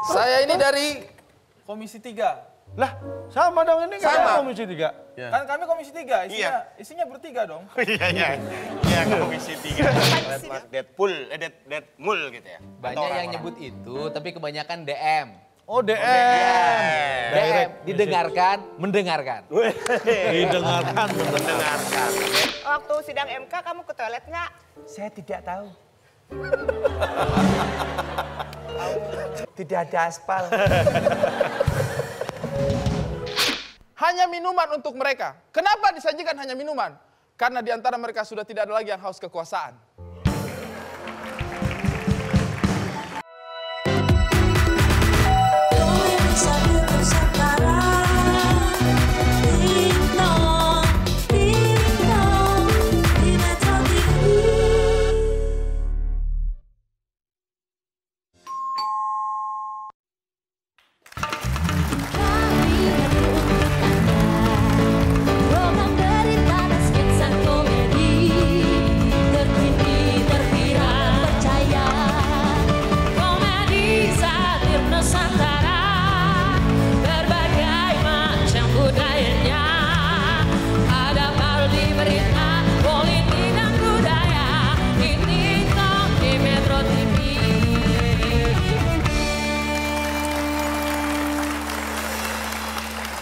Saya ini dari Komisi 3. Lah, sama dong ini kan Komisi 3. Ya. Kan kami Komisi 3, isinya bertiga dong. Iya, Komisi 3. Deadpool gitu ya. Banyak yang nyebut itu, tapi kebanyakan DM. Oh, DM. DM, didengarkan, mendengarkan. Didengarkan, mendengarkan. Waktu sidang MK kamu ke toilet nggak? Saya tidak tahu. Tidak ada aspal. Hanya minuman untuk mereka. Kenapa disajikan hanya minuman? Karena di antara mereka sudah tidak ada lagi yang haus kekuasaan.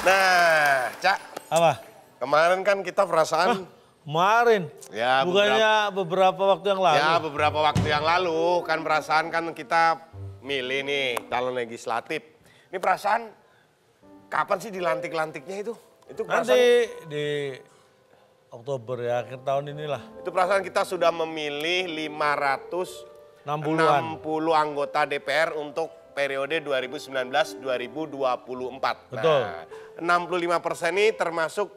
Nah, Cak. Apa? Kemarin kan kita perasaan... Kemarin? Ya, bukannya beberapa waktu yang lalu? Ya, beberapa waktu yang lalu. Kan perasaan kan kita milih nih calon legislatif. Ini perasaan kapan sih dilantik-lantiknya itu? Itu perasaan... Nanti di Oktober ya, akhir tahun inilah. Itu perasaan kita sudah memilih 560 anggota DPR untuk periode 2019-2024. Betul. Nah, 65% ini termasuk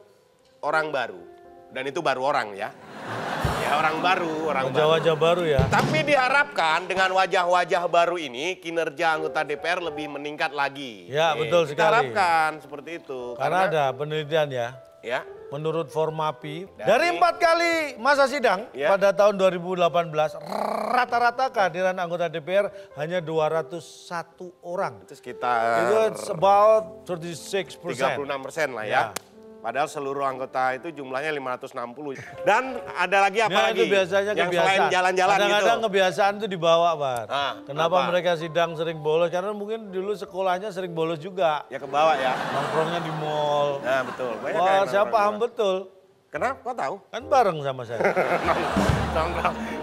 orang baru. Dan itu baru orang ya. Ya orang baru, wajah-wajah baru ya. Tapi diharapkan dengan wajah-wajah baru ini kinerja anggota DPR lebih meningkat lagi. Ya, betul sekali. Kita harapkan seperti itu. Karena ada penelitian ya. Ya. Menurut Formapi, dari 4 kali masa sidang pada tahun 2018, rata-rata kehadiran anggota DPR hanya 201 orang. Itu sekitar... It's about 36%. 36% lah ya. Padahal seluruh anggota itu jumlahnya 560. Dan ada lagi apa lagi? Itu biasanya yang kebiasaan. selain jalan-jalan gitu. Kadang-kadang kebiasaan itu dibawa, Bar. Kenapa apa? mereka sidang sering bolos? Karena mungkin dulu sekolahnya sering bolos juga. Ya ke bawah ya. Nongkrongnya di mall. Nah betul. Banyak Wah, kayak saya paham betul. Kenapa? Kok tahu? Kan bareng sama saya.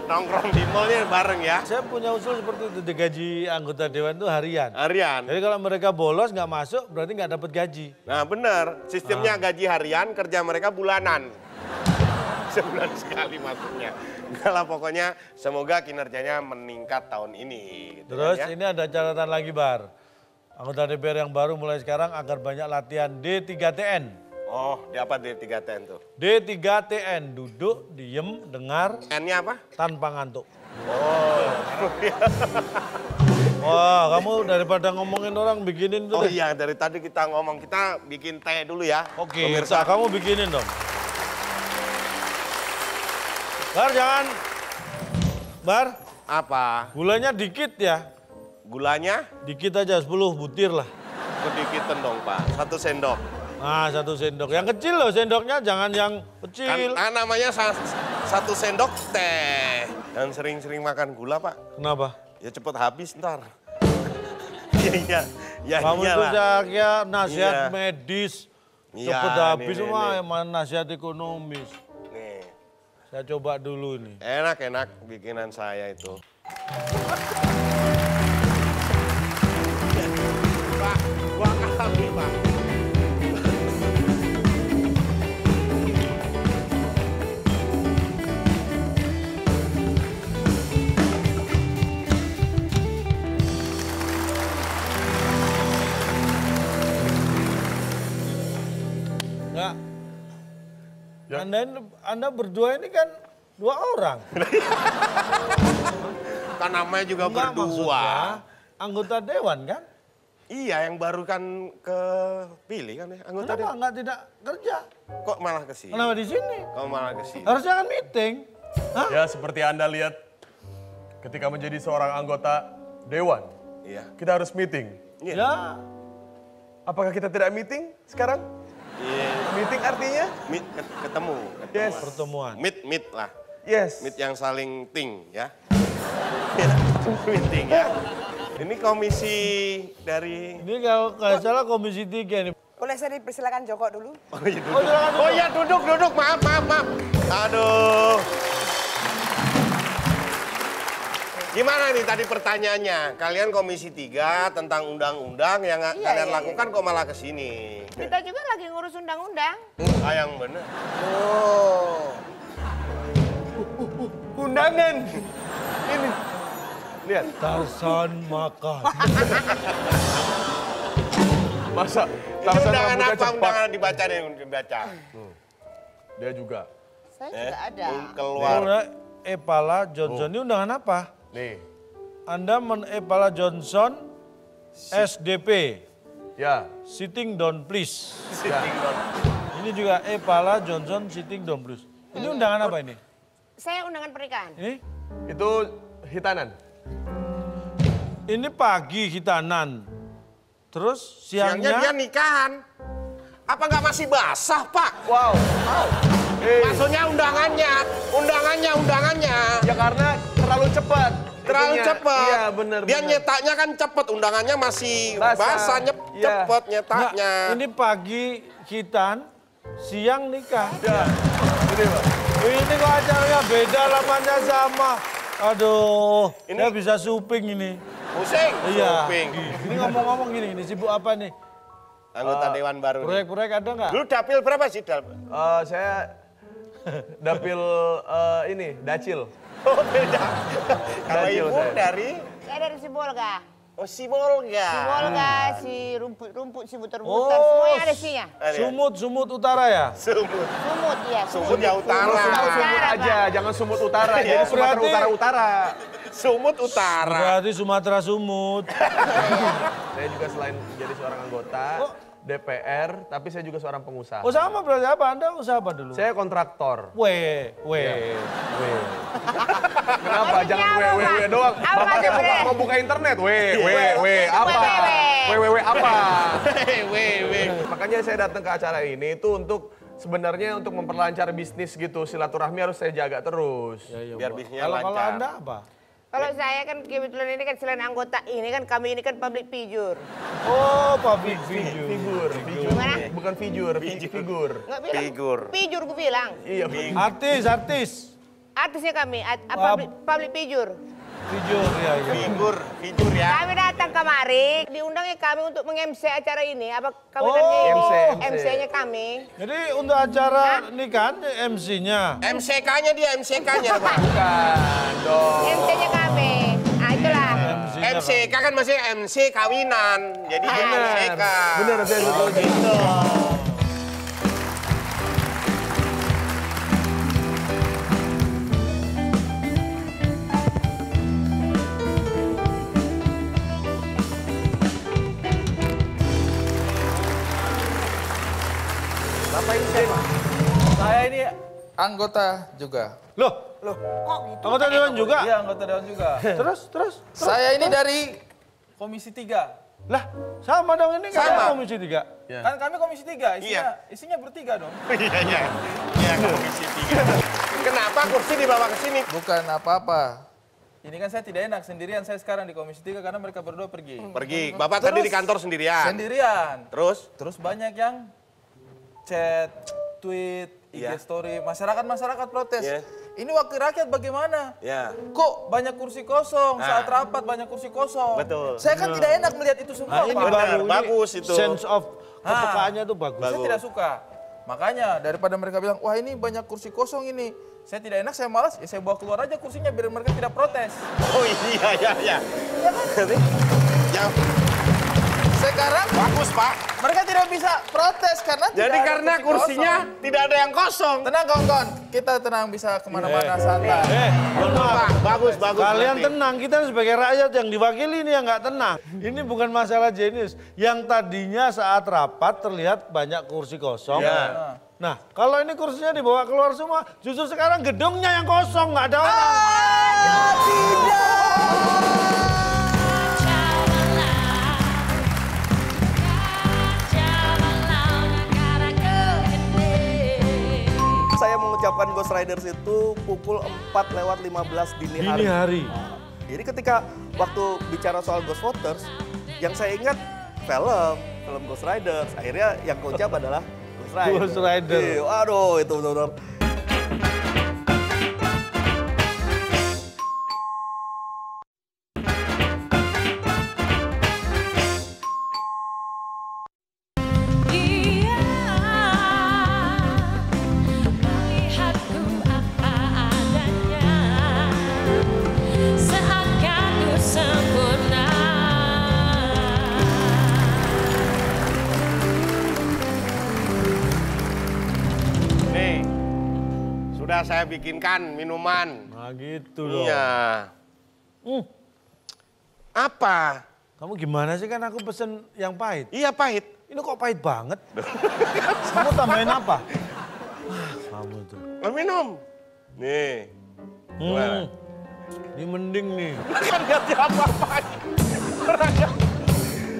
Nongkrong di mallnya bareng ya. Saya punya usul seperti itu, gaji anggota dewan itu harian. Harian. Jadi kalau mereka bolos nggak masuk, berarti nggak dapat gaji. Nah benar, sistemnya gaji harian, kerja mereka bulanan. Sebulan sekali masuknya. Kalau pokoknya semoga kinerjanya meningkat tahun ini. Gitu Terus kan, ya? ini ada catatan lagi, Bar. Anggota DPR yang baru mulai sekarang agar banyak latihan D3TN. Oh, di apa D3TN tuh? D3TN, duduk, diem, dengar. N-nya apa? Tanpa ngantuk. Oh. Wah, kamu daripada ngomongin orang bikinin tuh. Oh iya, dari tadi kita ngomong, kita bikin teh dulu ya. Oke, pemirsa. kamu bikinin dong. Bar, jangan. Bar. Apa? Gulanya dikit ya. Gulanya? Dikit aja, 10 butir lah. Sedikitan dong Pak, 1 sendok. Nah, 1 sendok. Yang kecil loh sendoknya, jangan yang kecil. Kan namanya 1 sendok teh. Dan sering-sering makan gula Pak. Kenapa? Ya cepet habis ntar. Iya. Kamu itu saya nasihat Iya. medis. Iya, Cepet habis nih, semua, nih. emang nasihat ekonomis. Nih, Saya coba dulu ini. enak-enak bikinan saya itu. Pak, 2 kali Pak. Enggak. Anda berdua ini kan 2 orang. Kan namanya juga Enggak, berdua. maksudnya anggota dewan kan? Iya, yang baru kan kepilih kan ya, anggota Kenapa dewan. nggak tidak kerja? Kok malah ke sini? Kenapa di sini? Kok malah ke sini? Harusnya kan meeting. Hah? Ya seperti Anda lihat ketika menjadi seorang anggota dewan. Iya. kita harus meeting. Ya. Apakah kita tidak meeting sekarang? Iya. Meeting artinya? Ketemu. Yes. Pertemuan. Meet lah. Yes. Meet yang saling ting ya. Meeting ya. Ini komisi dari... Ini kalau nggak salah Komisi 3 nih. Boleh saya dipersilakan Joko dulu? Oh iya duduk. Oh iya duduk. Maaf. Aduh. Gimana nih tadi pertanyaannya? Kalian Komisi 3 tentang undang-undang yang kalian lakukan kok malah ke sini. Kita juga lagi ngurus undang-undang. Yang bener. Oh. Undangan. Ini. Lihat. Tarsan makan. Masa Ini Tarsan undangan rambutnya apa? cepat. Undangan dibaca deh, dibaca. Dia juga. Saya juga ada. Keluar. Epala Johnson ini undangan apa? Nih. Anda Epala Johnson SDP. Ya. Sitting down please. Sitting down. Ini juga Epala Johnson sitting down please. Ini undangan apa ini? Saya undangan pernikahan. Ini? Itu hitanan. Ini pagi hitanan. Terus Siangnya dia siangnya nikahan. Apa nggak masih basah, Pak? Wow. Maksudnya undangannya. Ya karena terlalu cepat. Terlalu Itunya. cepat. Iya benar. Dia nyetaknya kan cepet, undangannya masih basah, Iya. cepet nyetaknya. Nggak, ini pagi hitan, siang nikah. Ya. Ini Pak. Ini kok acaranya beda, lamanya sama. Aduh, Ini- saya bisa suping ini. Pusing. Iya. Suping. Ini ngomong-ngomong gini, ini sibuk apa nih? Anggota Dewan baru. nih. Proyek-proyek ada nggak? Dulu dapil berapa sih? Saya dapil ini, dacil. Oh beda. Kalau Dacil ibu saya. dari Saya dari Sibolga. Sibolga. Sibolga, si rumput, si buter-buter, semuanya ada sinya. Sumut Utara ya? Sumut. Sumut, iya. Sumut ya utara. Sumut aja, jangan sumut utara. Jadi Sumatera berarti- Utara-Utara. Sumut utara. Berarti Sumatera Sumut. Saya juga selain jadi seorang anggota DPR, tapi saya juga seorang pengusaha. Oh sama berarti apa? Anda usaha apa dulu? Saya kontraktor. Weh. Kenapa? Maksudnya Jangan apa, wewe Pak? doang. Apa Bapaknya maksudnya? mau buka internet. Apa? Wewe. Apa? Wewe. Makanya saya datang ke acara ini itu untuk sebenarnya untuk memperlancar bisnis gitu. Silaturahmi harus saya jaga terus. Biar bisnisnya Kalau lancar. Anda apa? Kalau saya kan kebetulan ini kan selain anggota ini kan kami ini kan public figure. Oh, public figure. Figur. Gimana? Bukan figur. Figur. Nggak bilang. Figur. Figure gue bilang. Iya. Artis. Artisnya kami, public figure. Figure, ya. Figur ya. Kami datang kemari, diundangnya kami untuk meng-MC acara ini. Apa kami Oh. nanti MC. MC-nya kami. Jadi untuk acara nikahan MC-nya. MCK-nya dia, MCK-nya Pak. Bukan dong. MC-nya kami. Nah itulah. MCK kan masih MC kawinan. Jadi dia MCK. Bener, saya setuju. Gitu. Bapak ini siapa? Saya ini anggota juga. Loh, Kok gitu? anggota dewan juga? Iya, anggota dewan juga. Terus? Saya ini dari Komisi 3. Lah, sama dong ini kan Sama. Komisi 3. Kan kami Komisi 3, Iya. isinya bertiga dong. Iya. Iya, Komisi 3. Kenapa kursi dibawa ke sini? Bukan apa-apa. Ini kan saya tidak enak sendirian saya sekarang di Komisi 3 karena mereka berdua pergi. Pergi. Bapak tadi di kantor sendirian. Sendirian. Terus? Banyak yang chat, tweet, IG Iya. story, masyarakat protes. Iya. Ini wakil rakyat bagaimana? Ya. Kok banyak kursi kosong, Nah. saat rapat banyak kursi kosong. Betul. Saya kan tidak enak melihat itu semua, Nah, ini Pak. Benar, baru ini bagus itu. sense of kepekaannya tuh bagus. Saya tidak suka. Makanya daripada mereka bilang, wah ini banyak kursi kosong ini. Saya tidak enak, saya malas, ya saya bawa keluar aja kursinya biar mereka tidak protes. Oh iya. Ya, Sekarang bagus Pak. mereka tidak bisa protes karena tidak Jadi ada karena kursi kursinya kosong. tidak ada yang kosong. Tenang kawan-kawan, kita tenang bisa kemana-mana santai. Mohon maaf. Pak, bagus. Kalian berarti. tenang, kita sebagai rakyat yang diwakili ini yang nggak tenang. Ini bukan masalah jenius. Yang tadinya saat rapat terlihat banyak kursi kosong. Ya. Nah, kalau ini kursinya dibawa keluar semua, justru sekarang gedungnya yang kosong, nggak ada orang. Tidak. Riders itu pukul 4:15 dini hari. Dini hari. Nah, jadi ketika waktu bicara soal Ghost Voters, yang saya ingat film Ghost Riders. Akhirnya yang keucap adalah Ghost Rider. Ghost Rider. Waduh, itu benar-benar. Sudah saya bikinkan minuman. Nah gitu dong. Iya. Apa? Kamu gimana sih, kan aku pesen yang pahit. Iya pahit. Ini kok pahit banget? Kamu tambahin apa? Kamu tuh. Minum. Nih. Gimana? Ini mending nih. Kan gak diapa-apain.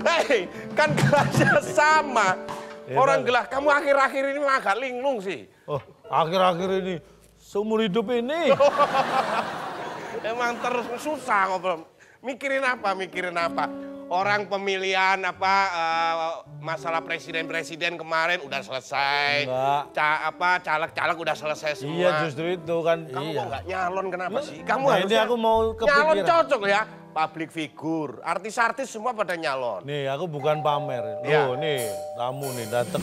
Hei, kan gelasnya sama. Orang gelas, kamu akhir-akhir ini agak linglung sih. Oh, akhir-akhir ini, seumur hidup ini. Emang terus susah ngobrol. Mikirin apa? Orang pemilihan masalah presiden kemarin udah selesai. Enggak. Caleg-caleg udah selesai semua. Iya, justru itu kan. Kamu iya. kok nggak nyalon kenapa sih? Kamu Nah, harusnya ini aku mau kepikiran. nyalon cocok ya. Public figure, artis-artis semua pada nyalon. Nih, aku bukan pamer. Iya. Loh, nih, tamu nih datang.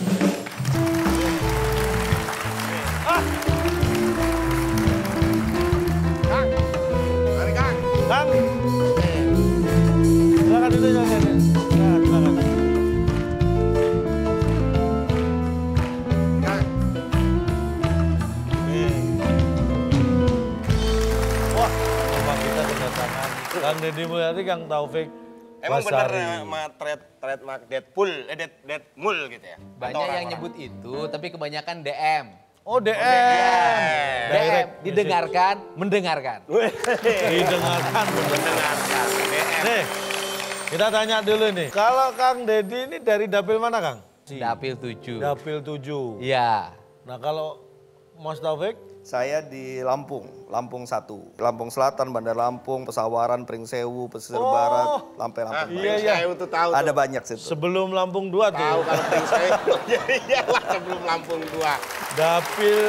Kang, mari Kang. Kang. Silakan dulu, silakan. Silakan. Kang. Wah, Bapak kita kedatangan Kang Deddy Mulyadi, Kang Taufik Emang benar Basari. trademark Deadpool, Deadpool gitu ya? Banyak Atau yang orang-orang? nyebut itu, tapi kebanyakan DM. Oh, DM. DM, Direct didengarkan, mendengarkan. Didengarkan. Mendengarkan, DM. Nih, kita tanya dulu nih. Kalau Kang Deddy ini dari dapil mana, Kang? Dapil 7. Dapil 7. Iya. Nah, kalau Mas Taufik? Saya di Lampung 1. Lampung Selatan, Bandar Lampung, Pesawaran, Pringsewu, Pesisir Barat, Lampung. Iya, iya. Saya itu tahu. Ada tuh. banyak situ. Sebelum Lampung 2 tuh. Tahu kalau pring saya. Iyalah sebelum Lampung 2. Dapil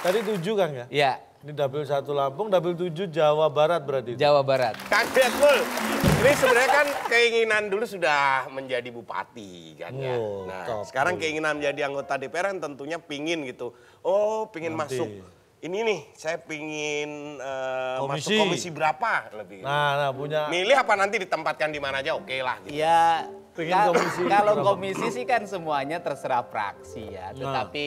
tadi 7, Kang ya? Iya, Ini dapil 1 Lampung, dapil 7 Jawa Barat berarti. Jawa Barat. Kang Deadpool, ini sebenarnya kan keinginan dulu sudah menjadi bupati kan ya. Oh, Nah, top. sekarang keinginan menjadi anggota DPR kan tentunya pingin gitu. Oh, pingin Nanti. masuk. Ini nih, saya pingin masuk Komisi. komisi berapa lebih. Nah, punya. Milih apa nanti ditempatkan di mana aja, oke lah gitu. Ya, Pengen komisi kalau berapa? komisi sih kan semuanya terserah fraksi ya. Nah. Tetapi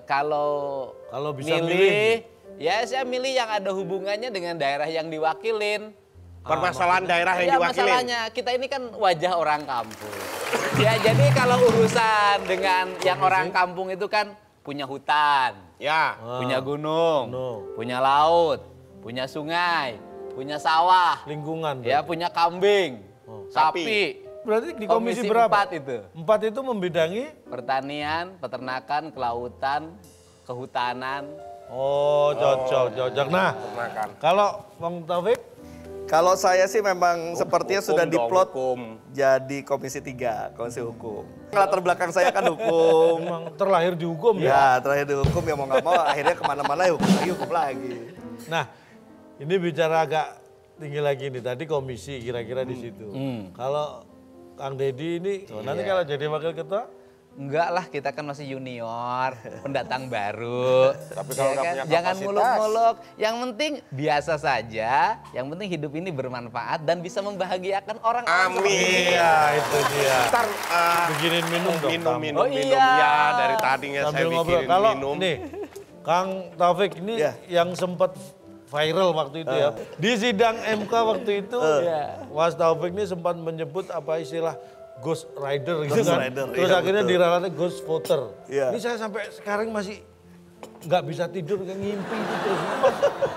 kalau bisa milih. ya saya milih yang ada hubungannya dengan daerah yang diwakilin. Permasalahan daerah yang Ya diwakilin. masalahnya kita ini kan wajah orang kampung. Ya jadi kalau urusan dengan yang orang kampung itu kan punya hutan, Ya. punya gunung, No. punya laut, punya sungai, punya sawah, Lingkungan. ya punya kambing, sapi. Berarti di komisi berapa? 4 itu. 4 itu membidangi? Pertanian, peternakan, kelautan, kehutanan. Oh, cocok. Nah, Peternakan. kalau Bang Taufik? Kalau saya sih memang sepertinya hukum sudah dong, diplot hukum. jadi komisi 3, komisi hukum. Latar belakang saya kan hukum. Emang terlahir di hukum ya? Ya, terakhir di hukum ya mau nggak mau akhirnya kemana-mana ya hukum lagi. Nah, ini bicara agak tinggi lagi nih. Tadi komisi kira-kira di situ. Kalau Kang Deddy ini, nanti kalau jadi wakil ketua? Enggak lah, kita kan masih junior, pendatang baru. Tapi kalau nggak punya Jangan kapasitas. muluk-muluk. Yang penting biasa saja. Yang penting hidup ini bermanfaat dan bisa membahagiakan orang. Amin. Iya, itu dia. Ntar Bikinin minum dong. kamu. minum. Oh, iya. Ya, dari tadinya saya Sambil ngobrol. bikinin Kalau minum. nih, Kang Taufik ini Ya. yang sempat viral waktu itu ya. Di sidang MK waktu itu, Mas Taufik ini sempat menyebut apa istilah Ghost Rider gitu Ghost kan. Rider, Terus iya, akhirnya betul. diralatnya Ghost Voter. Iya. Ini saya sampai sekarang masih nggak bisa tidur, kayak ngimpi itu terus.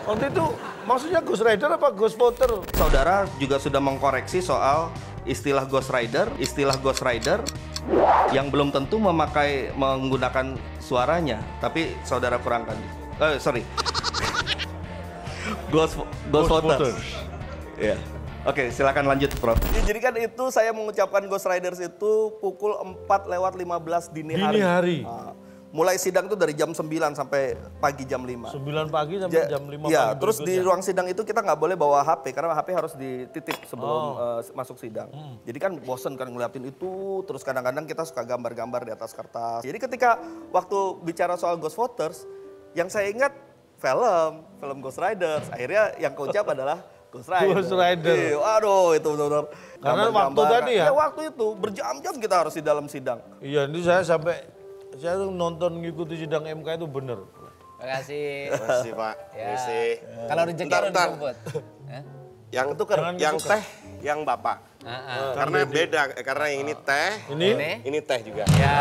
Waktu itu maksudnya Ghost Rider apa Ghost Voter? Saudara juga sudah mengkoreksi soal istilah Ghost Rider yang belum tentu menggunakan suaranya, tapi saudara kurangkan. Sorry. Ghost Voters. Iya. Oke, silakan lanjut, Prof. Ya, jadi kan itu saya mengucapkan Ghost Riders itu pukul 4:15 dini hari. Dini hari. Nah, mulai sidang itu dari jam 9 sampai pagi jam 5. 9 pagi sampai jam 5 pagi. Iya, terus di berikutnya. ruang sidang itu kita nggak boleh bawa HP karena HP harus dititip sebelum masuk sidang. Jadi kan bosen kan ngeliatin itu, terus kadang-kadang kita suka gambar-gambar di atas kertas. Jadi ketika waktu bicara soal Ghost Voters, yang saya ingat film Ghost Riders. Akhirnya yang keucap adalah Ghost Rider. Ghost Rider. Waduh, itu benar-benar. Karena waktu gambar-gambar. tadi ya? Iya, waktu itu berjam-jam kita harus di dalam sidang. Iya, ini saya tuh nonton ngikuti sidang MK itu bener. Makasih. Makasih Pak. Ya. Makasih. Kalau rezeki Bentar, harus bentar. dijemput. Hah? Yang Jangan yang ditukar. teh, yang Bapak. Ah, Karena beda, karena yang ini teh, ini teh juga. Ya.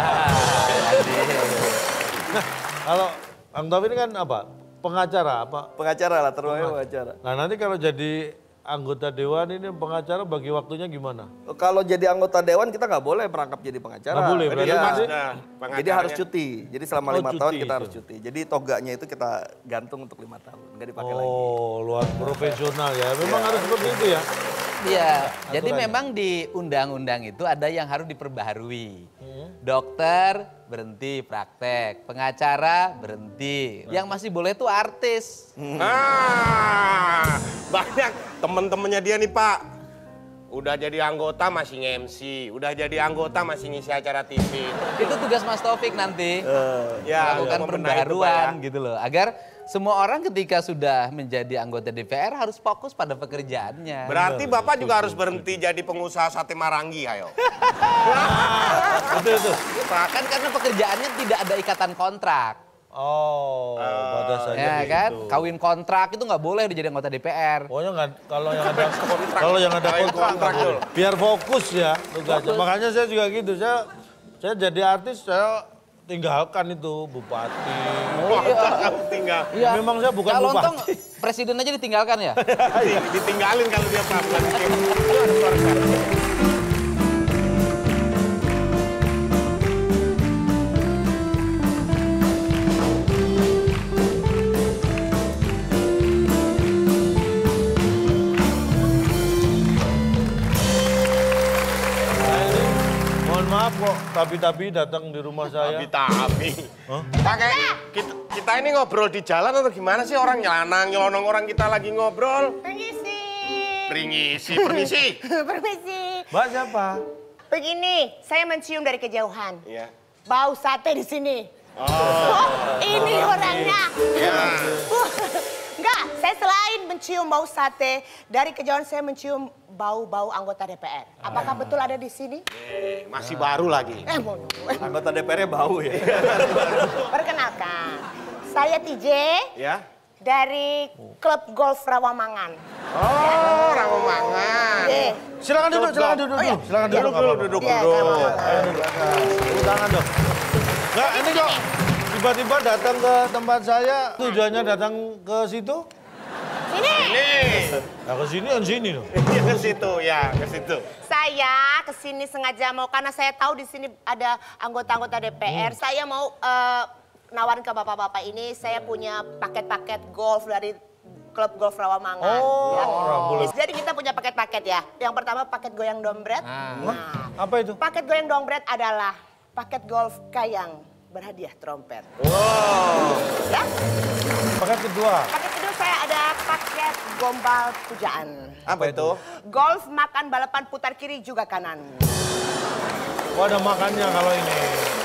Kalau Ang Taufik ini kan apa? Pengacara apa? Pengacara lah, terutama pengacara. Nah nanti kalau jadi anggota dewan ini pengacara bagi waktunya gimana? Kalau jadi anggota dewan kita nggak boleh merangkap jadi pengacara. Nggak boleh, berarti Iya. masih- Jadi harus cuti. Jadi selama 5 cuti tahun kita itu. harus cuti. Jadi toganya itu kita gantung untuk 5 tahun, nggak dipakai lagi. Oh, luar profesional ya. Memang harus seperti itu ya. Iya, jadi memang di undang-undang itu ada yang harus diperbaharui. Dokter berhenti praktek, pengacara berhenti. Yang masih boleh itu artis. Banyak temen-temennya dia nih Pak. Udah jadi anggota masih nge-MC, udah jadi anggota masih ngisi acara TV. Itu tugas Mas Taufik nanti. Ya, Melakukan membenahi itu, pembaharuan Pak, ya. gitu loh. Agar semua orang ketika sudah menjadi anggota DPR harus fokus pada pekerjaannya. Berarti Bapak juga harus berhenti jadi pengusaha sate Marangi, ayo. Itu. Kan karena pekerjaannya tidak ada ikatan kontrak. Oh, pada saja Ya gitu. kan, kawin kontrak itu nggak boleh jadi anggota DPR. Pokoknya nggak, kalau yang ada kontrak nggak boleh. Biar fokus ya tugasnya. Makanya saya juga gitu. Saya jadi artis, saya tinggalkan itu bupati. Kamu tinggal. Iya. Memang saya bukan Kalau bupati. untung presiden aja ditinggalkan ya. Ditinggalin kalau dia pramuka. Mohon maaf kok, tapi datang di rumah saya. Tapi. Pakai kita ini ngobrol di jalan atau gimana sih orang nyelonong orang kita lagi ngobrol? Permisi. Permisi. Permisi. Mbak siapa? Begini, saya mencium dari kejauhan. Iya. Bau sate di sini. Oh, ini orangnya. Enggak, saya selain mencium bau sate, dari kejauhan saya mencium bau-bau anggota DPR. Apakah betul ada di sini? Masih baru lagi. Bodoh. Anggota DPR-nya bau ya. Perkenalkan, saya TJ Ya. dari Klub Golf Rawamangan. Oh, Rawamangan. Oke. Silakan duduk dulu. Silakan duduk. Iya, Duduk. Tepuk tangan dong. Nggak, ini kok tiba-tiba datang ke tempat saya, tujuannya datang ke situ? Sini. Nah ke sini kan sini loh. Iya ke situ, ya ke situ. Saya kesini sengaja mau karena saya tahu di sini ada anggota-anggota DPR. Saya mau nawarin ke bapak-bapak ini. Saya punya paket-paket golf dari Klub Golf Rawamangan. boleh. Jadi kita punya paket-paket ya. Yang pertama paket goyang dompet. Nah, Apa itu? paket goyang dompet adalah paket golf kayang berhadiah trompet. Ya. Paket kedua. Paket kedua saya ada paket gombal pujaan. Apa itu? Golf makan balapan putar kiri juga kanan. Oh ada makannya kalau ini.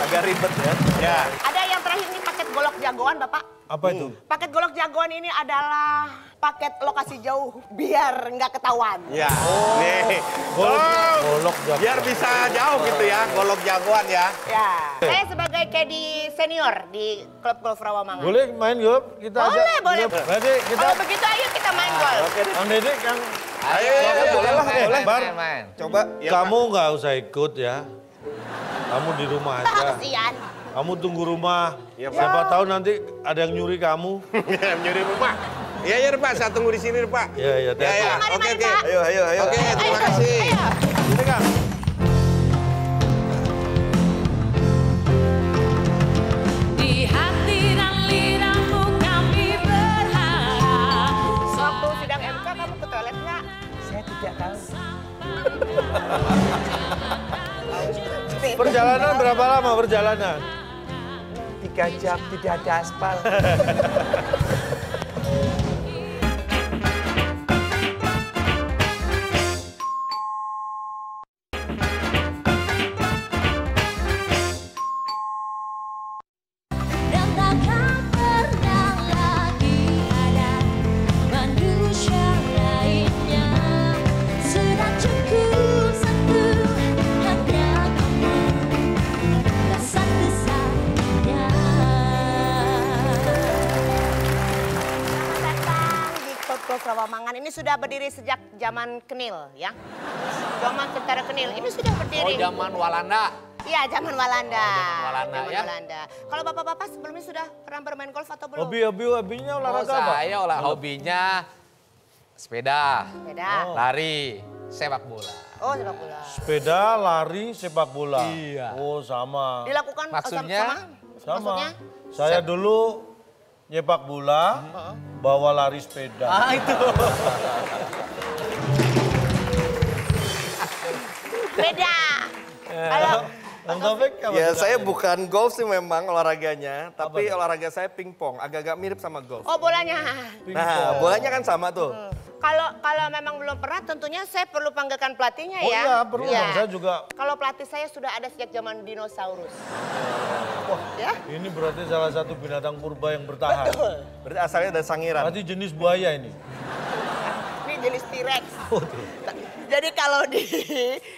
Agak ribet ya. Ya. Ada yang terakhir ini paket golok jagoan, Bapak. Apa itu? Paket golok jagoan ini adalah paket lokasi jauh biar nggak ketahuan. Ya. Nih. Golok jagoan. Biar bisa jauh gitu ya, golok jagoan ya. Ya. Saya sebagai caddy senior di Klub Golf Rawamangan. Boleh main golf? Kita Boleh, boleh. Berarti kita, Kalau begitu ayo kita main golf. Kang Dedek yang Ayo. boleh lah, main, Bar. main. Coba. Ya, Kamu nggak usah ikut ya. Kamu di rumah aja. Kasihan. Kamu tunggu rumah. Iya, Pak. Siapa tahu nanti ada yang nyuri kamu. Nyuri rumah. Iya, Pak. Saya tunggu di sini, Pak. Iya, iya. Ya, ya. Mari, Oke, mari, oke. Pak. Ayo. Oke, terima kasih. Ayo. Ini Kang. Di hati dan lidahmu kamu Perjalanan berapa lama perjalanan? 3 jam tidak ada aspal. Dan takkan pernah lagi ada manusia lainnya. Sudah cukup satu, hanya kamu dan satu-satunya. Selamat datang di Klub Rawamangan. Ini sudah berdiri sejak zaman Kenil ya. Zaman Tentara Kenil. Ini sudah berdiri. Oh, zaman Walanda. Iya, zaman Walanda. zaman Walanda, Zaman ya. Walanda. Kalau bapak-bapak sebelumnya sudah pernah bermain golf atau belum? Hobinya olahraga apa? Saya hobinya sepeda, Beda. lari, sepak bola. Oh, sepak bola. Sepeda, lari, sepak bola. Iya. Oh sama. Dilakukan Maksudnya? Sama. Maksudnya? Saya dulu nyepak bola, bawa lari sepeda. Itu. Beda. Kalau Bang Taufik apa? Ya sukanya? saya bukan golf sih memang olahraganya, tapi olahraga saya pingpong, agak-agak mirip sama golf. oh bolanya. Nah, bolanya kan sama tuh. Kalau memang belum pernah tentunya saya perlu panggilkan pelatihnya Oh ya. iya, perlu dong. Saya juga. Kalau pelatih saya sudah ada sejak zaman dinosaurus. Ya? Ini berarti salah satu binatang purba yang bertahan. Berarti asalnya dari Sangiran. Berarti jenis buaya ini. Ini jenis T-Rex. Jadi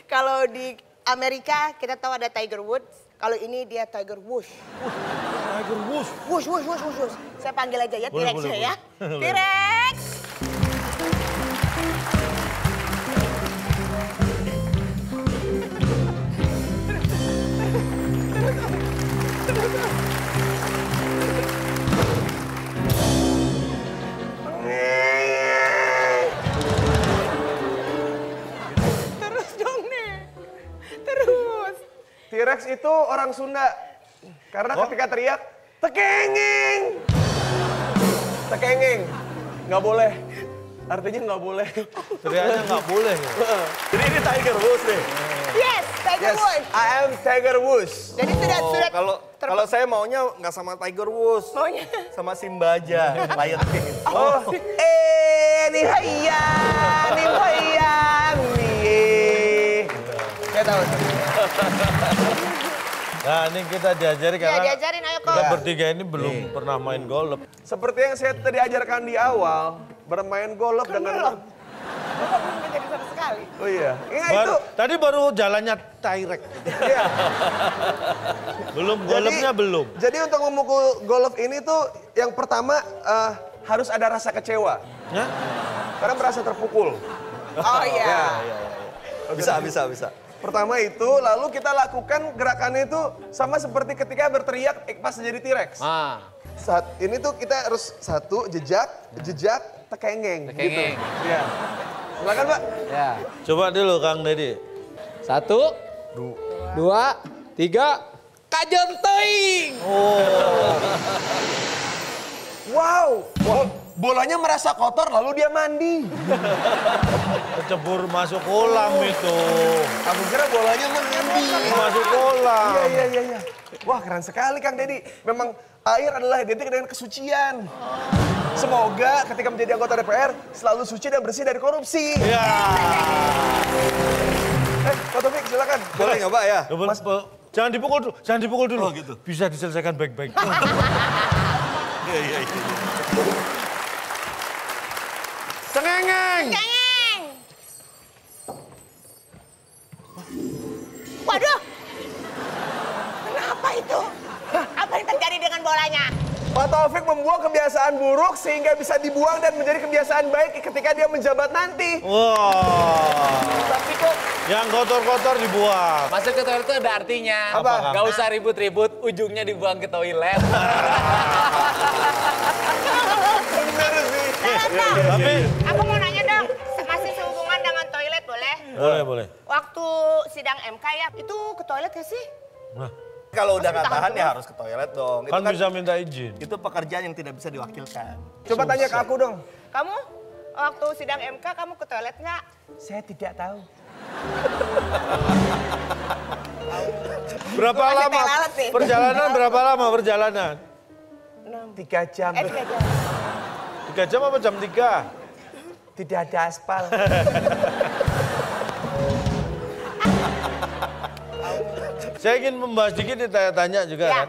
kalau di Amerika kita tahu ada Tiger Woods. Kalau ini dia Tiger Woods. Tiger Woods. Wush, wush, wush, wush, wush. Saya panggil aja ya Boleh, T-Rex boleh, ya. boleh. T-Rex. Terus dong nih. Terus. T-Rex itu orang Sunda. Karena ketika teriak, tekengeng. Tekengeng. Nggak boleh. Artinya nggak boleh. Teriaknya nggak boleh. Ya? Jadi ini Tiger Woods nih. Yes, Tiger Yes, Woods. I am Tiger Woods. Jadi sudah Kalau saya maunya nggak sama Tiger Woods, maunya. sama Simba aja, Lion King. Oh, nih hayang, nih. Saya tahu. Nah ini kita diajari Ya karena diajarin ayo kita kok. bertiga ini belum pernah main golf. Seperti yang saya tadi ajarkan di awal, bermain golf dengan... Bapak belum menjadi sama sekali. Oh iya, itu. Tadi baru jalannya Tyrek. Iya. Belum, golfnya belum. Jadi untuk memukul golf ini tuh yang pertama harus ada rasa kecewa. Ya? Karena merasa terpukul. Oh iya. Bisa. Pertama itu, lalu kita lakukan gerakannya itu sama seperti ketika berteriak pas jadi T-Rex. Ini tuh kita harus satu, jejak, tekengeng. Tekengeng. Gitu. Iya. Silakan Pak. Ya. Coba dulu Kang Deddy. 1, 2, 3, kajenting. Wow, bolanya merasa kotor lalu dia mandi. Kecebur masuk kolam itu. Aku kira bolanya mandi. Masuk kolam. Iya. Wah keren sekali Kang Deddy. Memang air adalah identik dengan kesucian. Semoga ketika menjadi anggota DPR selalu suci dan bersih dari korupsi. Ya. Pak Taufik silakan. Boleh nggak Pak ya? Jangan dipukul dulu. Oh gitu. Bisa diselesaikan baik-baik. Iya. Cengengeng. Cengeng. Waduh. Kenapa itu? Apa yang terjadi dengan bolanya? Pak Taufik membuang kebiasaan buruk sehingga bisa dibuang dan menjadi kebiasaan baik ketika dia menjabat nanti. Wah. Tapi kok Yang kotor-kotor dibuang. Masuk ke toilet itu ada artinya. Apa? Gak usah ribut-ribut, ujungnya dibuang ke toilet. bener sih. Tapi Aku mau nanya dong, masih sehubungan dengan toilet boleh? boleh. Waktu sidang MK ya, itu ke toilet gak sih? Nah, Kalau udah Masa nggak tahan tahan ya terus? harus ke toilet dong. kan bisa minta izin. Itu pekerjaan yang tidak bisa diwakilkan. Coba tanya ke aku dong. Kamu waktu sidang MK kamu ke toilet nggak? Saya tidak tahu. Berapa Gua masih lama? teh lalat nih. Perjalanan berapa lama perjalanan? 3 jam. 3 jam. 3 jam apa jam 3? Tidak ada aspal. Saya ingin membahas dikit nih, tanya juga Ya. kan.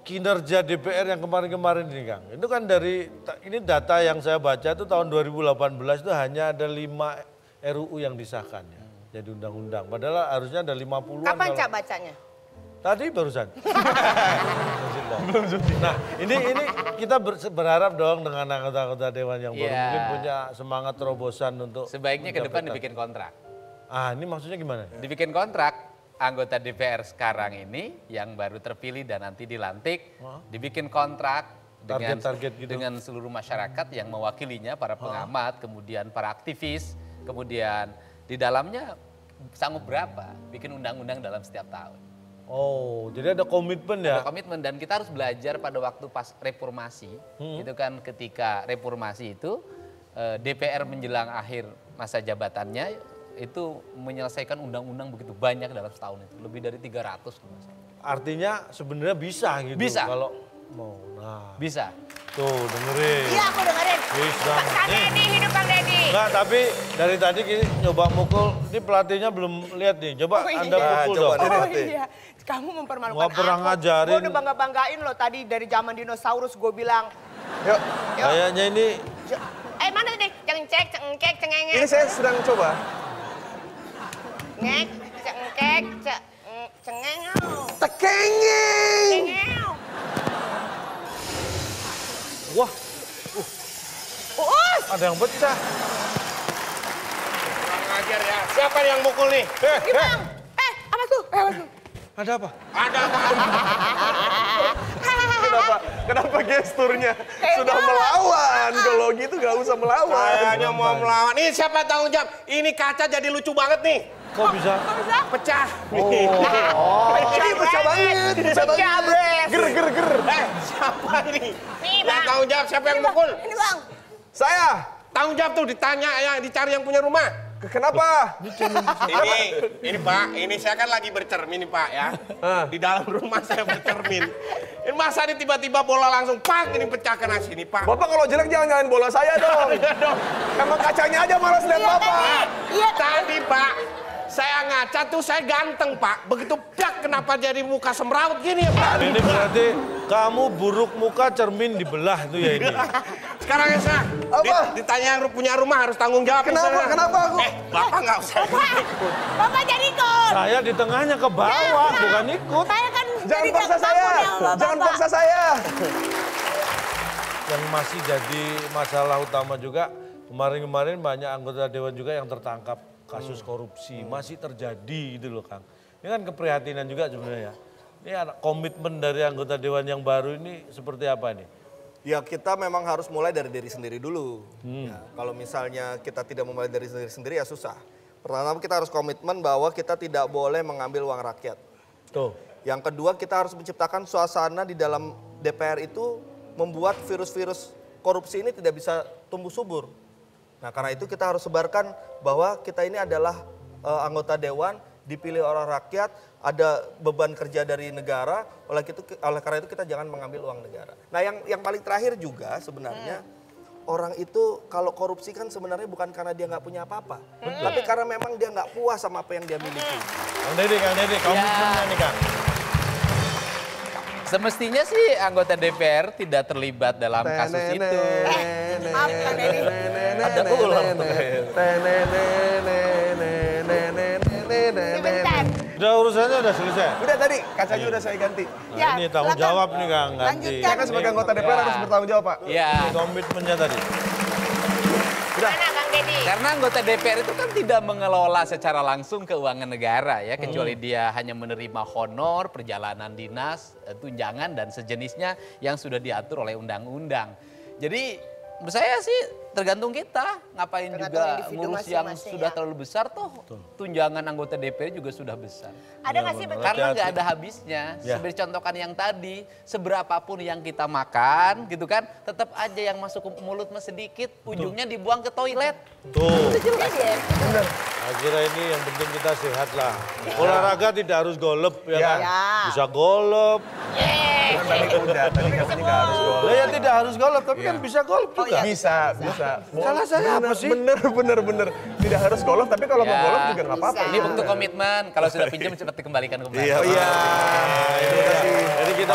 Kinerja DPR yang kemarin-kemarin ini Kang. Itu kan ini data yang saya baca itu tahun 2018 itu hanya ada 5 RUU yang disahkan ya. Jadi undang-undang. Padahal harusnya ada 50-an. Kapan kalau- Cak bacanya? Tadi barusan. Nah ini kita berharap dong dengan anggota-anggota Dewan yang baru Iya. mungkin punya semangat terobosan untuk. Sebaiknya ke depan mencapai- dibikin kontrak. Ah ini maksudnya gimana? Dibikin kontrak, anggota DPR sekarang ini yang baru terpilih dan nanti dilantik, dibikin kontrak dengan Target-target gitu. dengan seluruh masyarakat yang mewakilinya, para pengamat, kemudian para aktivis, kemudian di dalamnya sanggup berapa bikin undang-undang dalam setiap tahun. Oh jadi ada komitmen ya? Ada komitmen dan kita harus belajar pada waktu pas reformasi, itu kan ketika reformasi itu DPR menjelang akhir masa jabatannya itu menyelesaikan undang-undang begitu banyak dalam setahun itu, lebih dari 300. Artinya sebenarnya bisa gitu. Bisa. Kalau mau. Nah Bisa. tuh dengerin. Iya aku dengerin. Bisa. Kang Deddy, hidup Kang Deddy. Enggak, tapi dari tadi gini nyoba mukul, ini pelatihnya belum lihat nih. Coba Oh, iya. Anda pukul coba dong. deh. Oh iya, kamu mempermalukan Nggak pernah aku. ngajarin. Gue udah bangga-banggain loh tadi dari zaman dinosaurus gue bilang. Yuk, Kayaknya ini Mana tadi? Cengcek, cengkek, cengengek. ini saya sedang coba. Ngek, cengkek, cengengau. Tekenging. Cengengau. wah Uus! ada yang pecah. Kurang ajar ya. Siapa yang mukul nih? Gimana? Apa tuh? Apa tuh? Ada apa? Ada apa? Kenapa gesturnya sudah melawan? Kalau gitu nggak usah melawan. Kayaknya mau melawan. Ini siapa tanggung jawab? Ini kaca jadi lucu banget nih. Kok bisa? Pecah. Ini pecah banget, pecah Pecah, banget. Bre. Ger ger ger. Siapa nih? Nih, Yang Bang. tanggung jawab siapa yang mukul? Ini bang. Saya. Tanggung jawab tuh ditanya ya, dicari yang punya rumah. Kenapa? Ini Pak, ini saya kan lagi bercermin nih Pak ya. Di dalam rumah saya bercermin. Ini masa ini tiba-tiba bola langsung pak ini pecah kena sini Pak. Bapak kalau jelek jangan nyalain bola saya dong. Iya dong. Emang kacanya aja malas lihat Bapak. Iya. Tadi Pak, saya ngaca tuh saya ganteng Pak. Begitu dak kenapa jadi muka semrawut gini ya Pak? Ini berarti kamu buruk muka cermin dibelah tuh ya ini. Sekarang ya saya Apa? ditanya yang punya rumah harus tanggung jawab. Kenapa? misalnya. Kenapa aku? Bapak nggak usah ikut. Bapak jadi ikut. Saya di tengahnya ke bawah, bukan ikut. Saya kan Jangan jadi paksa saya. takut ya sama Jangan Bapak. paksa saya. Yang masih jadi masalah utama juga, kemarin-kemarin banyak anggota Dewan juga yang tertangkap kasus korupsi. Masih terjadi gitu loh Kang. Ini kan keprihatinan juga sebenarnya. Ini ada komitmen dari anggota Dewan yang baru ini seperti apa nih? Ya kita memang harus mulai dari diri sendiri dulu. Ya, kalau misalnya kita tidak memulai dari diri sendiri ya susah. Pertama kita harus komitmen bahwa kita tidak boleh mengambil uang rakyat. Tuh. Yang kedua kita harus menciptakan suasana di dalam DPR itu membuat virus-virus korupsi ini tidak bisa tumbuh subur. Nah karena itu kita harus sebarkan bahwa kita ini adalah anggota Dewan, dipilih oleh rakyat, ada beban kerja dari negara, oleh karena itu kita jangan mengambil uang negara. Nah yang paling terakhir juga sebenarnya orang itu kalau korupsi kan sebenarnya bukan karena dia nggak punya apa-apa, tapi karena memang dia nggak puas sama apa yang dia miliki. Kang Deddy, komitmennya nih Kang. Semestinya sih anggota DPR tidak terlibat dalam kasus itu. Maaf Kang Deddy. Ada ular tuh. Sebentar. Udah urusannya udah selesai. Udah tadi kacanya udah saya ganti. Nah, Ya, ini tanggung silakan. jawab nih Kang, ganti. Lanjutkan. Saya kan sebagai anggota DPR harus bertanggung jawab Pak. Ya, Ini komitmennya tadi. Mana Kang Deddy? karena anggota DPR itu kan tidak mengelola secara langsung keuangan negara ya, kecuali dia hanya menerima honor, perjalanan dinas, tunjangan dan sejenisnya yang sudah diatur oleh undang-undang. Jadi Menurut saya sih tergantung kita. Ngapain Tergantung juga individu ngurus yang masing-masing, sudah ya. terlalu besar toh. Tunjangan anggota DPR juga sudah besar. Ada nggak sih Karena nggak ada habisnya. Ya. Seperti contohkan yang tadi, seberapapun yang kita makan gitu kan, tetap aja yang masuk ke mulut mah sedikit, ujungnya dibuang ke toilet. Tuh, Itu juga dia. akhirnya ini yang penting kita sehat lah. Olahraga tidak harus golep ya kan? Ya. Bisa golep. Tadi udah, tadi katanya nggak harus golf. Lah ya tidak harus golep, tapi kan bisa golep juga. iya. Bisa. Salah saya apa sih? Bener. Tidak harus golf, tapi kalau mau Ya. golf juga nggak apa-apa. Bisa. Ini bentuk komitmen, kalau sudah pinjam cepat dikembalikan kembali. Iya. Jadi kita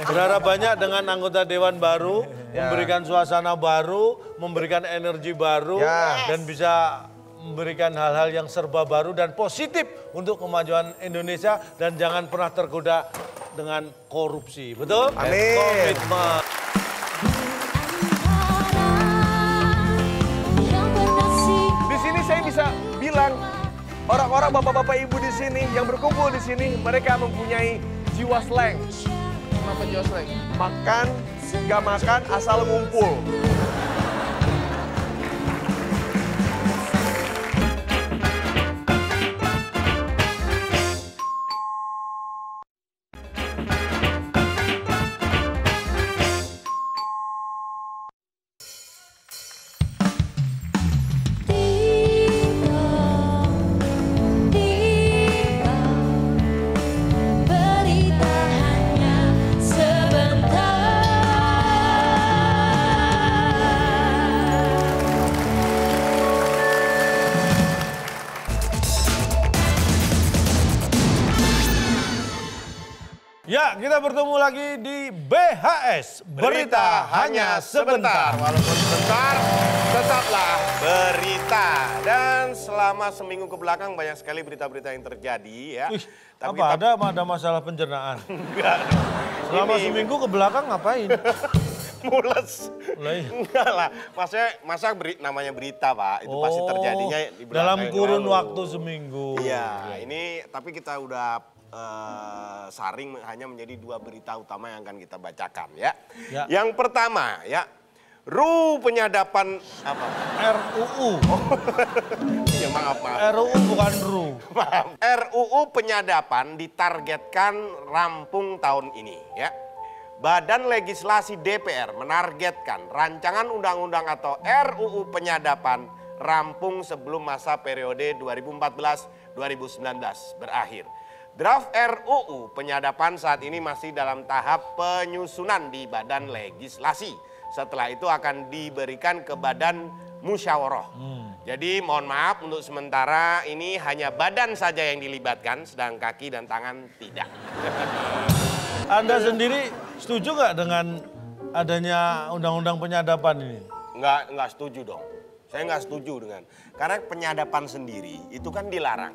berharap banyak dengan anggota dewan baru, memberikan suasana baru, memberikan energi baru, Ya. dan bisa memberikan hal-hal yang serba baru dan positif untuk kemajuan Indonesia dan jangan pernah tergoda dengan korupsi. Betul? Amin. Komitmen. Di sini saya bisa bilang orang-orang bapak-bapak ibu di sini yang berkumpul di sini mereka mempunyai jiwa slang. Kenapa jiwa slang? Makan, gak makan asal ngumpul. Berita hanya Ya, kita bertemu lagi di BHS. Berita hanya sebentar. Walaupun sebentar, tetaplah berita. Dan selama seminggu ke belakang banyak sekali berita-berita yang terjadi ya. Tapi Apa ada masalah pencernaan? enggak. Selama Ini- seminggu ke belakang ngapain? Mules. Lah iya. Enggak lah. Maksudnya masa namanya berita Pak, itu pasti terjadinya di belakang dalam yang kurun lalu. waktu seminggu. Iya, ini tapi kita udah saring hanya menjadi dua berita utama yang akan kita bacakan ya. Ya. Yang pertama ya, penyadapan apa? RUU. Ya maaf. RUU bukan RU. Maaf. RUU penyadapan ditargetkan rampung tahun ini ya. Badan Legislasi DPR menargetkan rancangan undang-undang atau RUU penyadapan rampung sebelum masa periode 2014-2019 berakhir. Draft RUU penyadapan saat ini masih dalam tahap penyusunan di Badan Legislasi. Setelah itu akan diberikan ke Badan Musyawarah. Jadi mohon maaf untuk sementara ini hanya badan saja yang dilibatkan, sedang kaki dan tangan tidak. Anda sendiri setuju nggak dengan adanya undang-undang penyadapan ini? Nggak setuju dong. Saya nggak setuju dengan, karena penyadapan sendiri itu kan dilarang.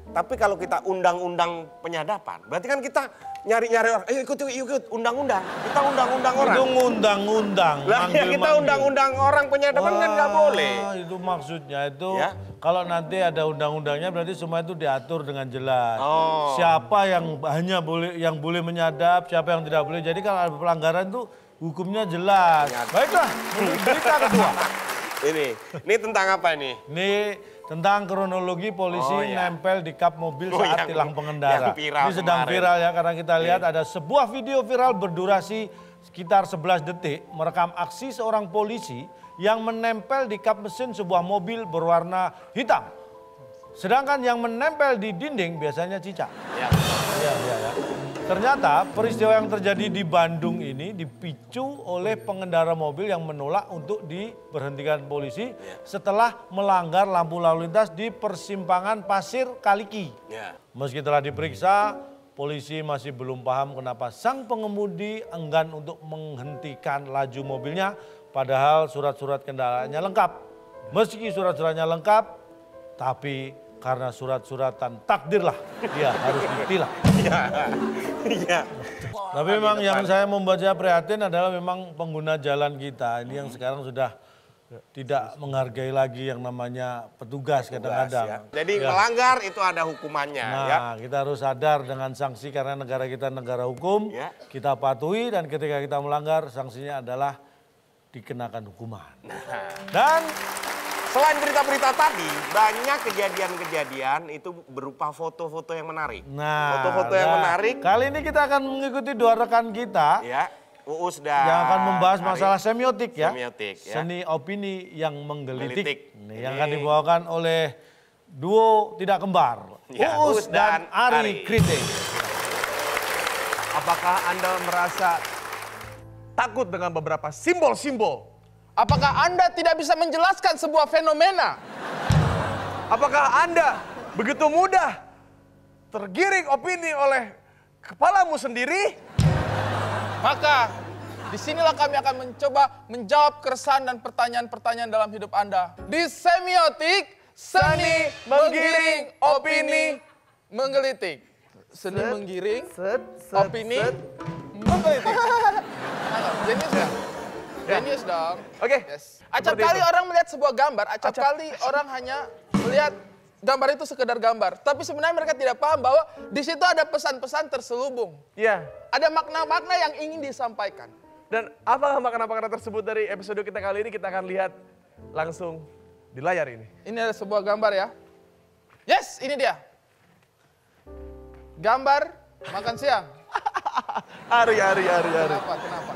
Tapi kalau kita undang-undang penyadapan, berarti kan kita nyari-nyari orang, ayo ikut undang-undang. Kita undang-undang orang. Itu ngundang-undang. Lah ya kita undang-undang orang penyadapan kan nggak boleh. Itu maksudnya itu Ya. kalau nanti ada undang-undangnya berarti semua itu diatur dengan jelas. Oh. Siapa yang hanya boleh menyadap, siapa yang tidak boleh. Jadi kalau ada pelanggaran itu hukumnya jelas. Baiklah, untuk berita kedua. Ini tentang apa ini? Ini tentang kronologi polisi Oh, ya. nempel di kap mobil Oh, saat yang- tilang pengendara. yang viral Ini sedang kemarin. viral ya karena kita lihat ada sebuah video viral berdurasi sekitar 11 detik merekam aksi seorang polisi yang menempel di kap mesin sebuah mobil berwarna hitam. Sedangkan yang menempel di dinding biasanya cicak. Ya. Ya. Ternyata peristiwa yang terjadi di Bandung ini dipicu oleh pengendara mobil yang menolak untuk diberhentikan polisi setelah melanggar lampu lalu lintas di persimpangan Pasir Kaliki. Ya. Meski telah diperiksa, polisi masih belum paham kenapa sang pengemudi enggan untuk menghentikan laju mobilnya padahal surat-surat kendaraannya lengkap. Meski surat-suratnya lengkap, tapi karena surat-suratan takdirlah dia harus ditilang. Iya. Tapi memang yang saya membuat saya prihatin adalah memang pengguna jalan kita ini yang sekarang sudah tidak menghargai lagi yang namanya petugas kadang-kadang. Ya. Jadi melanggar itu ada hukumannya Nah, ya. kita harus sadar dengan sanksi karena negara kita negara hukum, Ya. kita patuhi dan ketika kita melanggar sanksinya adalah dikenakan hukuman. Dan selain berita-berita tadi, banyak kejadian-kejadian itu berupa foto-foto yang menarik. Nah, foto-foto yang menarik. Kali ini kita akan mengikuti dua rekan kita. Ya, Uus dan yang akan membahas Ari. masalah semiotik ya. Semiotik, ya. Seni opini yang menggelitik. Menggelitik. Yang akan dibawakan oleh duo tidak kembar. Ya, Uus dan Ari Kritik. Apakah Anda merasa takut dengan beberapa simbol-simbol? Apakah Anda tidak bisa menjelaskan sebuah fenomena? Apakah Anda begitu mudah tergiring opini oleh kepalamu sendiri? Maka disinilah kami akan mencoba menjawab keresahan dan pertanyaan-pertanyaan dalam hidup Anda. Di semiotik, seni menggiring opini menggelitik. Seni menggiring opini menggelitik. Jenius dong. Jenius dong. Oke. Yes. Acap kali orang melihat sebuah gambar, acap kali orang hanya melihat gambar itu sekedar gambar. Tapi sebenarnya mereka tidak paham bahwa di situ ada pesan-pesan terselubung. Iya. Ada makna-makna yang ingin disampaikan. Dan apakah makna-makna tersebut dari episode kita kali ini kita akan lihat langsung di layar ini. Ini ada sebuah gambar ya. Yes, ini dia. Gambar makan siang. Ari. Kenapa?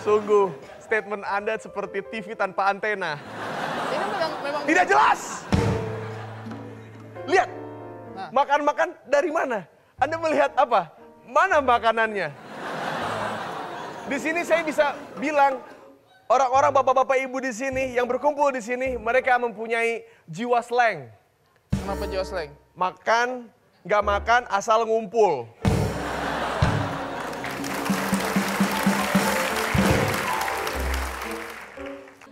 Sungguh statement Anda seperti TV tanpa antena. Ini memang Tidak jelas. Lihat. Nah. Makan-makan dari mana? Anda melihat apa? Mana makanannya? Di sini saya bisa bilang orang-orang bapak-bapak ibu di sini yang berkumpul di sini mereka mempunyai jiwa slang. Kenapa jiwa slang? Makan, nggak makan asal ngumpul.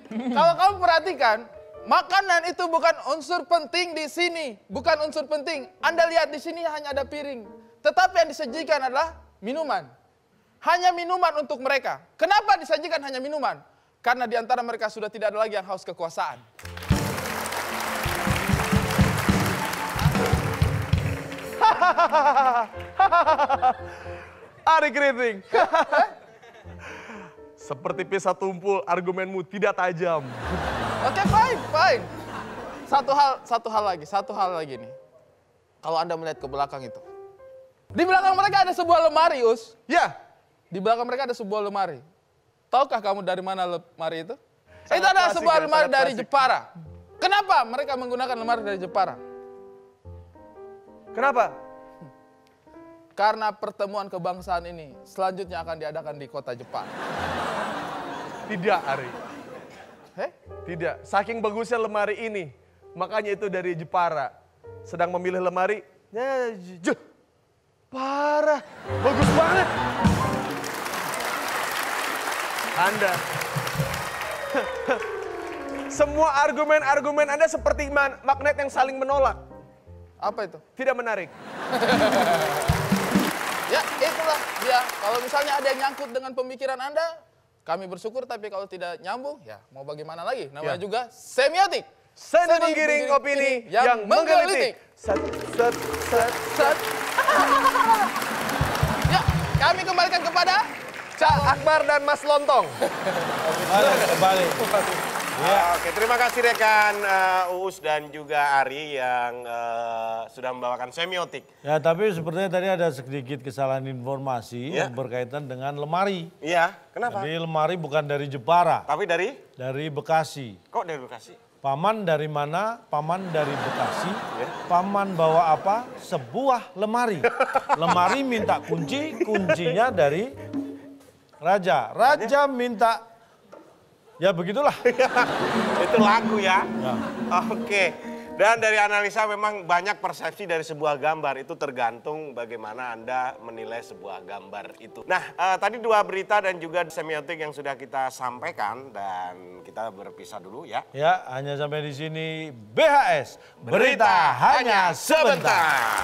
Kalau kamu perhatikan, makanan itu bukan unsur penting di sini, bukan unsur penting. Anda lihat di sini hanya ada piring, tetapi yang disajikan adalah minuman. Hanya minuman untuk mereka. Kenapa disajikan hanya minuman? Karena di antara mereka sudah tidak ada lagi yang haus kekuasaan. Ari Kriting. Seperti pisau tumpul, argumenmu tidak tajam. Oke, fine. Satu hal lagi nih. Kalau Anda melihat ke belakang itu. Di belakang mereka ada sebuah lemari, Us. Ya, Di belakang mereka ada sebuah lemari. Tahukah kamu dari mana lemari itu? Sangat Itu adalah klasik sebuah ya, lemari sangat dari klasik. Jepara. Kenapa mereka menggunakan lemari dari Jepara? kenapa? Karena pertemuan kebangsaan ini selanjutnya akan diadakan di kota Jepara. Tidak, Ari. Tidak. Saking bagusnya lemari ini, makanya itu dari Jepara. Sedang memilih lemari, parah, bagus banget. Anda, semua argumen-argumen Anda seperti magnet yang saling menolak. Apa itu? Tidak menarik. Ya, itulah dia. Kalau misalnya ada yang nyangkut dengan pemikiran Anda, kami bersyukur, tapi kalau tidak nyambung, ya mau bagaimana lagi? Namanya Ya. juga semiotik. Seni menggiring opini yang menggelitik. Set. Ya, kami kembalikan kepada Cak Akbar dan Mas Lontong. Kembali. Oke, terima kasih rekan Uus dan juga Ari yang sudah membawakan semiotik. Ya, tapi sepertinya tadi ada sedikit kesalahan informasi Ya. yang berkaitan dengan lemari. Iya, kenapa? Jadi lemari bukan dari Jepara, Tapi dari? dari Bekasi. Kok dari Bekasi? Paman dari mana? Paman dari Bekasi. Ya. Paman bawa apa? Sebuah lemari. Lemari minta kunci, kuncinya dari raja. Raja minta, ya begitulah. Itu lagu ya. Ya. Oke. Dan dari analisa memang banyak persepsi dari sebuah gambar. Itu tergantung bagaimana Anda menilai sebuah gambar itu. Nah, tadi dua berita dan juga semiotik yang sudah kita sampaikan. Dan kita berpisah dulu ya. Ya, hanya sampai di sini BHS. Berita hanya sebentar.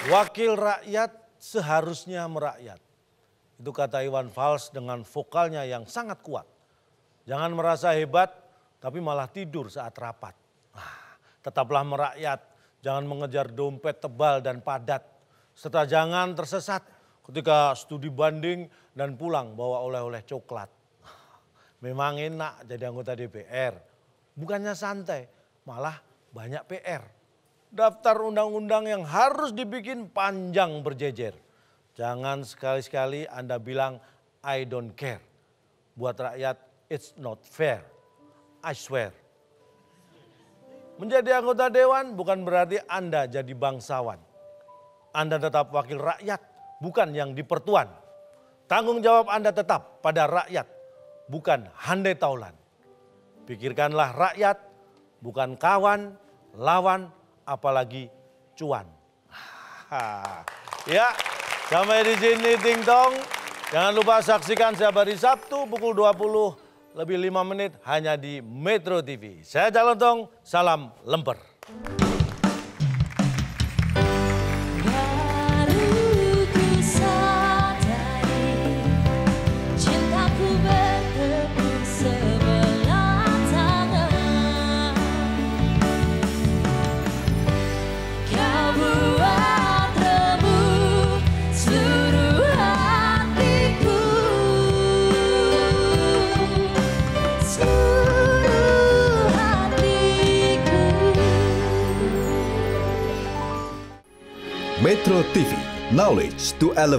Wakil rakyat seharusnya merakyat. Itu kata Iwan Fals dengan vokalnya yang sangat kuat. Jangan merasa hebat, tapi malah tidur saat rapat. Tetaplah merakyat, jangan mengejar dompet tebal dan padat. Serta jangan tersesat ketika studi banding dan pulang bawa oleh-oleh coklat. Memang enak jadi anggota DPR. Bukannya santai, malah banyak PR. Daftar undang-undang yang harus dibikin panjang berjejer. Jangan sekali-sekali Anda bilang I don't care. Buat rakyat it's not fair. I swear. Menjadi anggota dewan bukan berarti Anda jadi bangsawan. Anda tetap wakil rakyat, bukan yang dipertuan. Tanggung jawab Anda tetap pada rakyat, bukan handai taulan. Pikirkanlah rakyat, bukan kawan, lawan, apalagi cuan. Ya, sampai di sini Ting Tong. Jangan lupa saksikan setiap hari Sabtu pukul 20 lebih 5 menit hanya di Metro TV. Saya Calon Tong, salam lemper. Baru ku sadari cintaku bertepuk sebelah tangan. Kau buat remuk seluruh hatiku, seluruh hatiku. Metro TV, knowledge to elevate.